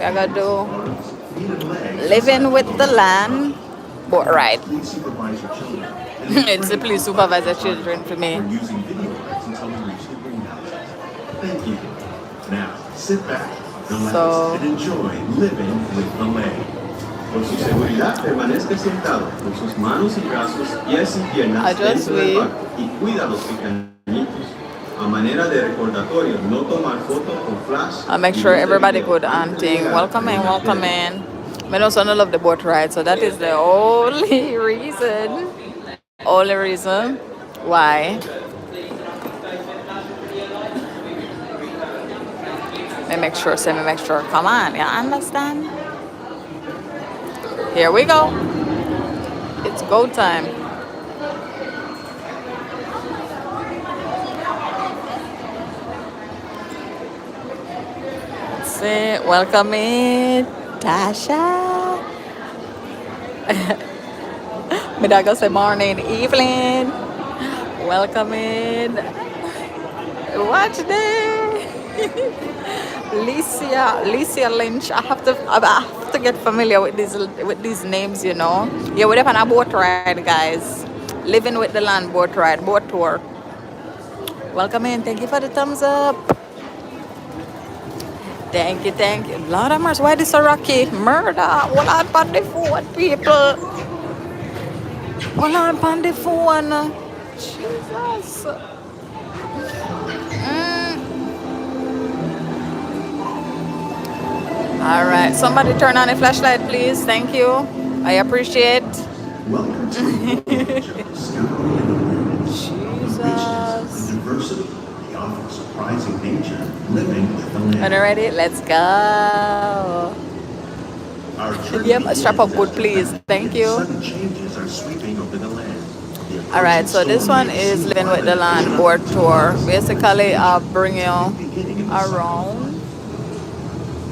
We're gonna do living with the land boat ride. It's a please supervise the children for me. Thank you. Now, sit back, relax, So, and enjoy living with the land. Por su seguridad, permanezca sentado con sus manos y brazos, pies y piernas I just dentro del wait. barco y cuida a los pequeñitos. A manera de recordatorio, no tomar fotos con flash. I'll make sure everybody good and thing. Welcome in, welcome in. I also don't love the boat ride, so that is the only reason. Only reason why. Let me make sure, say me make sure. Come on, you understand? Here we go. It's go time. Say, welcome in, Tasha. Me dad go say morning, evening. Welcome in. Watch this. Licia Lynch. I have to get familiar with these names, you know. Yeah, we're on a boat ride, guys. Living with the land boat ride, boat tour. Welcome in. Thank you for the thumbs up. Thank you, thank you. Lord of mercy, why this so rocky? Murder. Hold on on the phone, people. Hold on on the phone. Jesus. All right, somebody turn on a flashlight, please. Thank you. I appreciate. Welcome to Discovery in the World. Jesus. Diversity, the offer of surprising nature, living with the land. Are you ready? Let's go. Our journey Yep, strap up good, please. Thank you. Sudden changes are sweeping over the land. All right, so this one is living with the land board tour. Basically, I'll bring you around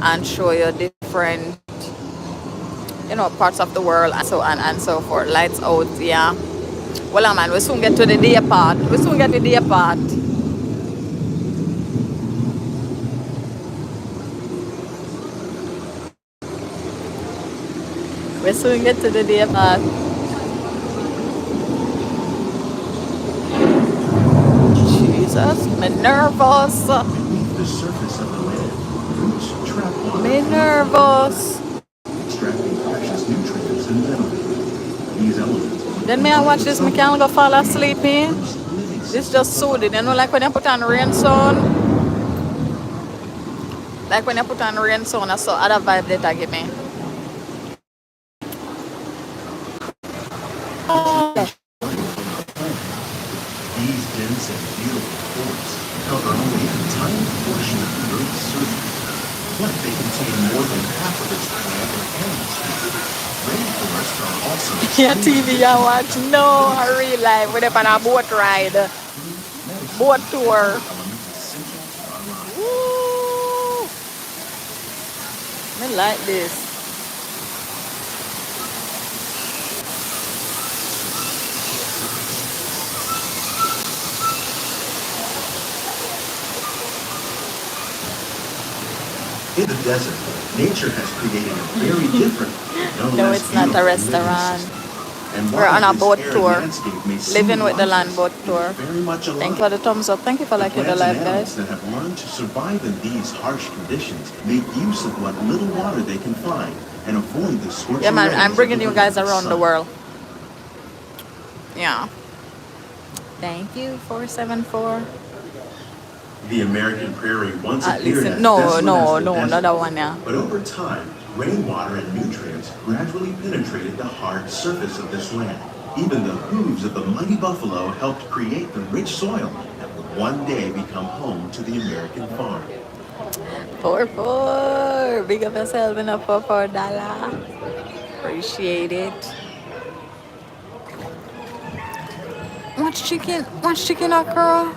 and show you different, you know, parts of the world and so on and so forth. Lights out, yeah. Well, man, we soon get to the day part. We soon get to the day part. We soon get to the day part. Jesus, me nervous. Beneath the surface of the land, roots trap water. Me nervous. Extracting precious nutrients and minerals. These elements. Then me I watch this, me can't go fall asleep, me. This just soothing, you know, like when you put on rain sound. Like when you put on rain sound, I saw other vibe that I give me. These dense and beautiful forests cover only a tiny portion of the Earth's surface, but they contain more than half of its plant and animal species. Rainforests are also Yeah, TV I watch. No, I real life. We're on a boat ride. Boat tour. Woo! I like this. in the desert. Nature has created a very different, No, it's not a restaurant. And We're on a boat tour, living living with the land boat tour. Very much alive. Thank you for the thumbs up. Thank you for liking the live, guys. That have learned to survive in these harsh conditions make use of what little water they can find and avoid the scorching Yeah, man, rays I'm of bringing the you guys around the sun. world. Yeah. Thank you, 474. The American prairie once appeared Listen, as no, desolate no, as the no, desert. not that one, yeah. But over time, rainwater and nutrients gradually penetrated the hard surface of this land. Even the hooves of the mighty buffalo helped create the rich soil that would one day become home to the American farm. 4-4. Big up yourself in a $4. Appreciate it. Watch chicken okra.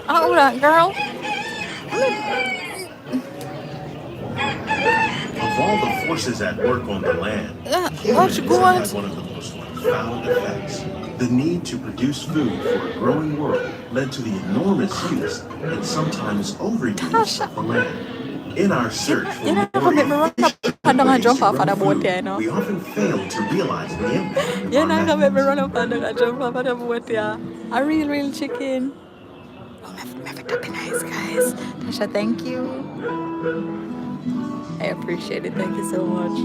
Oh, that girl. Of all the forces at work on the land, Yeah, humans what you going? had one of the most profound effects. The need to produce food for a growing world led to the enormous use and sometimes overuse of the land. In our search for You're not more gonna make me run up efficient and down and ways jump to off of grow the boat food, here, you know. we often fail to realize the impact of You're our not gonna make me methods. run up and down and jump off of the boat here. A real chicken. Oh, my favorite nice, guys. Tasha, thank you. I appreciate it. Thank you so much.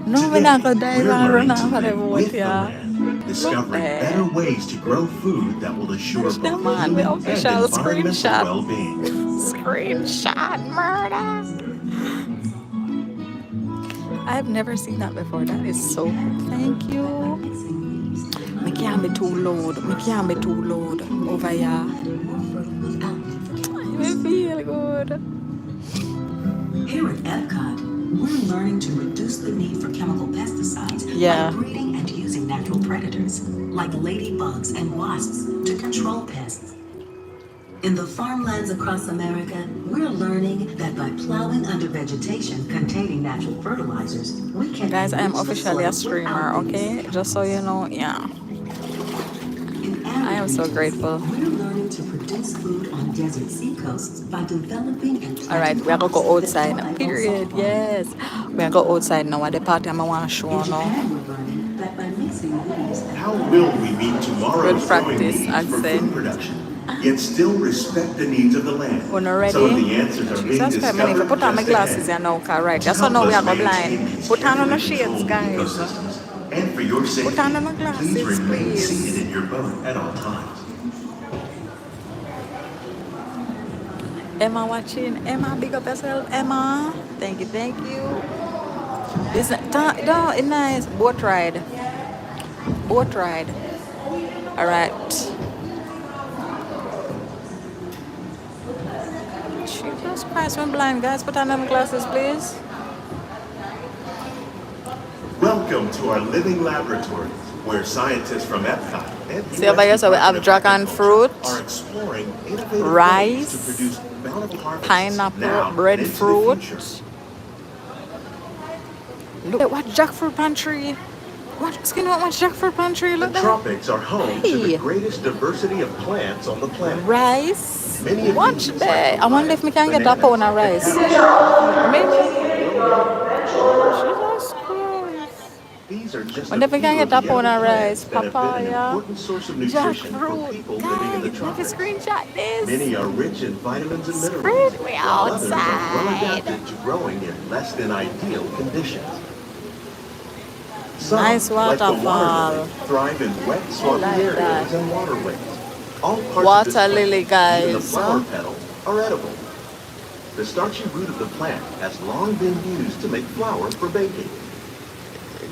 No, we're not Today, gonna dive we're and run learning to off of the live boat with the here. land, Look discovering better there. ways to grow food that will assure Touch the both man. We human and official environmental screenshot. well-being. Screenshot murder. I've never seen that before. That is so cool. Thank you. Me can't be too loud. Me can't be too loud over here. I feel good. Here at Epcot, we're learning to reduce the need for chemical pesticides Yeah. by breeding and using natural predators like ladybugs and wasps to control pests. In the farmlands across America, we're learning that by plowing under vegetation containing natural fertilizers, we can Guys, I am enrich the officially a soil streamer, without okay? these Just so you know, yeah. In I am arid so regions, grateful. we're learning to produce food on desert seacoasts by developing and All right, planting we are gonna crops go that outside. thrive on Period. salt water. Yes. We are gonna go outside now. At the party, I want to show In now. Japan, we're learning that by mixing leaves and How will we meet Good tomorrow's growing practice, needs for food accent. production, yet still respect the needs of the land? When Some of ready? the answers are being Jesus Christ, man, if I discovered put on my just glasses, ahead. you know, okay, right. To That's how help now we us are gonna maintain blind. these Put on carefully the shades, controlled guys. ecosystems, and for your safety, Put on my please glasses, remain please. seated in your boat at all times. Emma watching. Emma, big up yourself, Emma. Thank you, thank you. It's no, it's nice. Boat ride. Boat ride. All right. Jesus Christ, I'm blind, guys. Put on them glasses, please. Welcome to our living laboratories, where scientists from Epcot and See over here, so we have dragon fruit, are exploring innovative ways to rice, produce bountiful harvests pineapple, now and into the breadfruit. future. Look at what jackfruit pantry. What skin? What jackfruit pantry? The Look at tropics are home to the Hey. greatest diversity of plants on the planet. rice. Many of Watch these, there. like I wonder if we can get a bananas pound of and rice. apples, Maybe. Jesus Christ. These are just Wonder a if we few can of get a the pound edible of rice. plants that have been an Papaya. important source of nutrition for Jackfruit. people living in the Guys, let me tropics. screenshot this. Many are rich in vitamins and minerals, Screen me while others are well outside. adapted to growing in less than ideal conditions. Some, Nice like the water waterfall. lily, thrive in wet, swampy like areas that. and waterways. All parts Water of this lily, plant, even the guys. flower petals, are edible. The starchy root of the plant has long been used to make flour for baking.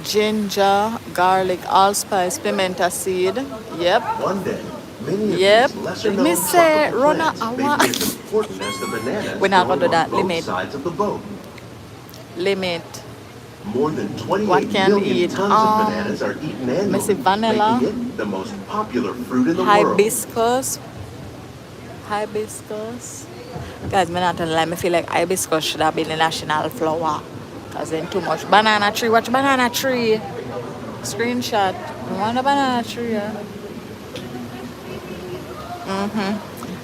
Ginger, garlic, allspice, pimento seed. Yep. One day, many of Yep. these lesser-known Me say, tropical run a plants may hour. be as important as the bananas We're not gonna do growing that. on both Limit. sides of the boat. Limit. More than What 28 can million eat? tons of bananas are eaten annually, Missy vanilla. making it the most popular fruit in the world. Hibiscus. Hibiscus. Guys, me not gonna lie, me feel like hibiscus should have been the national flower. Cause then too much banana tree. Watch banana tree. Screenshot. I want a banana tree. Yeah.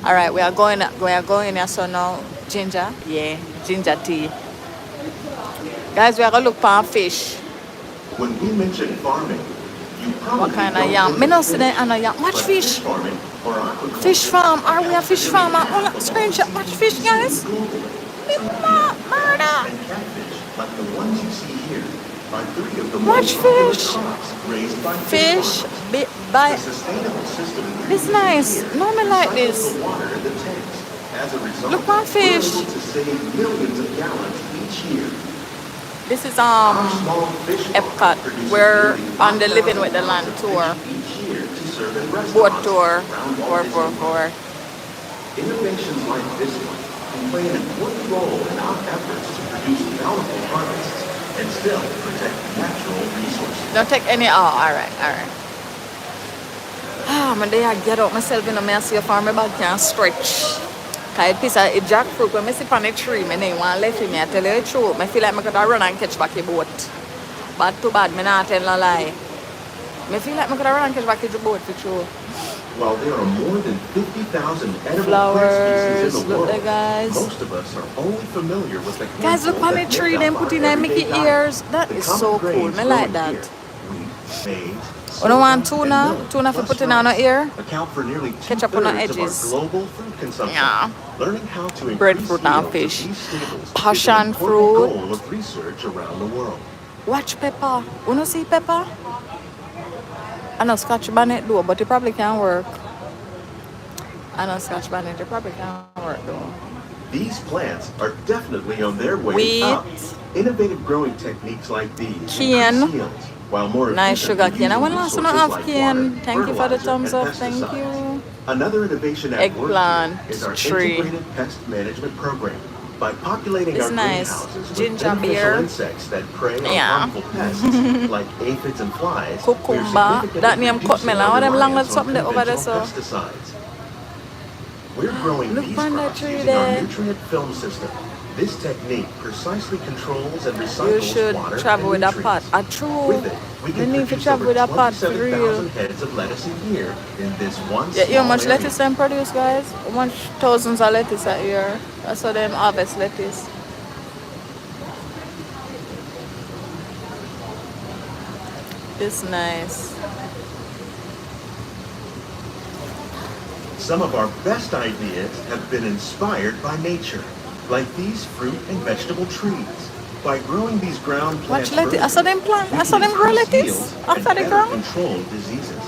All right, we are going here. So now ginger. Yeah, ginger tea. Guys, we are gonna look for fish. When we mention farming, you probably What kind of don't yam? think Me no of see the and yam. Watch but fish. farming or aquaculture Fish farm. Are we a fish farmer? Hold on, screenshot. Watch fish, guys. Murder. and catfish, like the ones you see here, are three of the Watch most popular fish. crops raised by Fish. farmers. By. The sustainable system This nice. No me like this. recycles the water in the tanks. As a result, Look my fish. we're able to save millions of gallons each year. This is Our small fish farm Epcot. produces We're nearly on the 5,000 Living with the Land pounds of tour. fish each year to serve in Boat restaurants tour. around Walt Disney World. 444. Innovations like this one can play an important role in our efforts to produce bountiful harvests and still protect natural resources. Don't take any. Oh, all right, all right. Ah, man, I get out myself in a mess. Your farm bag can't stretch. Cause piece of jackfruit when I see on the tree, I don't want left me. I tell you the truth. I feel like I could run and catch back a boat. But too bad, me not tell no lie. Me feel like I could run catch back the boat for sure. While there are more than 50,000 edible plant Flowers, species in the look world, there, guys. most of us are only familiar with the Guys, look handful on the that tree make them up put our in there Mickey everyday diet. ears. That The is common so cool. grains Me like growing that. here, wheat, maize, You don't want sorghum, tuna? and millet, Tuna for plus putting on our rice, ear? account for nearly Ketchup on the two-thirds of our edges. global food consumption. Yeah. Learning how to increase Breadfruit and yields of fish. these staples is Passion an important fruit. goal of research around the world. Watch pepper. You know see pepper? I know Scotch bonnet do, but it probably can work. I know Scotch bonnet, it probably can work though. These plants are definitely on their way Wheat. up. Innovative growing techniques like these Cane. increase yields, while more Nice efficiently sugar cane. I using want last one resources have like cane. water, Thank you for the fertilizer, thumbs and up. Thank pesticides. you. Another innovation at work Eggplant here is our tree. integrated pest management program. By populating It's our nice. greenhouses with Ginger beneficial beer. insects that prey on Yeah. harmful pests like aphids and flies, we're Cucumber. significantly That name cut me reducing now. our Them long reliance as something on over there conventional so. pesticides. We're growing Look these on that crops tree using our there. nutrient film system. This technique precisely controls and You recycles should water travel and with a pot. nutrients. A true. With it, we You can need to produce travel over with a pot for 27,000 real. heads of lettuce a year in this one Yeah, you know how small much area. lettuce them produce, guys? How much thousands of lettuce a year? That's how them harvest lettuce. It's nice. Some of our best ideas have been inspired by nature, like these fruit and vegetable trees. By growing these ground plants Watch lettuce. I saw them plant. we I saw can them grow increase lettuce yields and after the better ground. control diseases.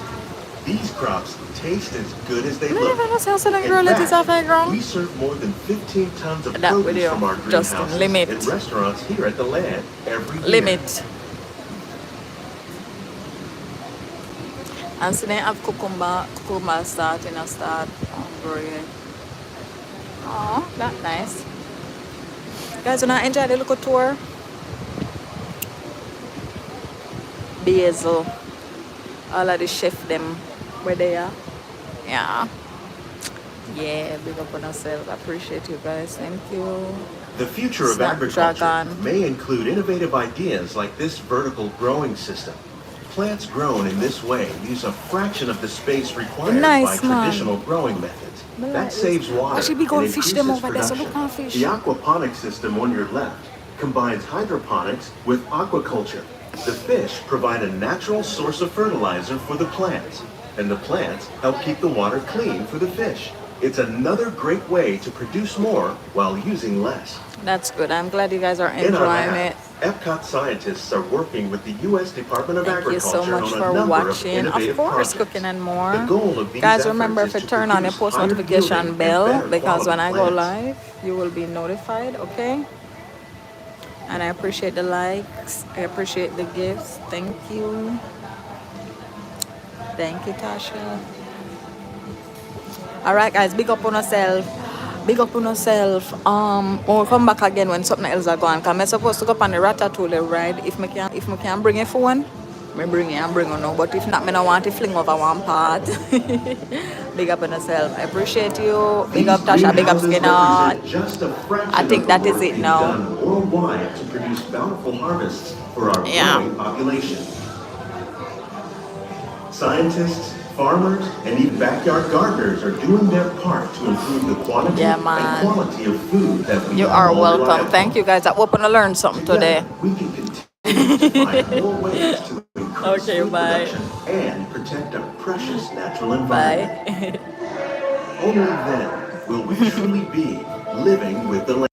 These crops taste as good as they I look. never know how them In grow lettuce fact, after the ground. we serve more than 15 tons of That produce video, from our Justin, greenhouses limit. in restaurants here at the land every year. Limit. And so they have cucumber starting to start growing. Oh, that's nice. Guys, when I enjoy the little tour, basil, all of the chef them where they are. Yeah. Yeah, big up on ourselves. I appreciate you guys. Thank you. The future of Snapdragon. agriculture may include innovative ideas like this vertical growing system. Plants grown in this way use a fraction of the space required Nice, by man. traditional growing methods. I like That this. saves water Actually, we and go and fish them increases over there, so look production. on fish. The aquaponics system on your left combines hydroponics with aquaculture. The fish provide a natural source of fertilizer for the plants, and the plants help keep the water clean for the fish. It's another great way to produce more while using less. That's good. I'm glad you guys are In our enjoying lab, it. Epcot scientists are working with the U.S. Department of Thank you Agriculture so much on a for number watching. of Of innovative course, projects. cooking and more. The goal of these Guys, efforts remember is to to turn on your produce post higher notification yielding and bell better because when I quality go plants. live, you will be notified, okay? And I appreciate the likes. I appreciate the gifts. Thank you. Thank you, Tasha. All right, guys, big up on yourself. Big up on yourself. We'll come back again when something else are going. Cause I'm supposed to go up on the Ratatouille ride. If I can bring a phone, me bring it and bring it now. But if not, me no want to fling over one part. Big up on yourself. I appreciate you. Big up Tasha. Big up Greenhouses Skinner. represent just a fraction I think of the that is work it being now. done worldwide to produce bountiful harvests for our Yeah. growing population. Scientists, farmers, and even backyard gardeners are doing their part to improve the quantity Yeah, and man. quality of food that we You all are rely welcome. upon. Thank you, guys. I hope to learn something today. Together, we can continue to find more ways to increase Okay, food bye. production and protect our precious natural environment. Bye. Only then will we truly be living with the land.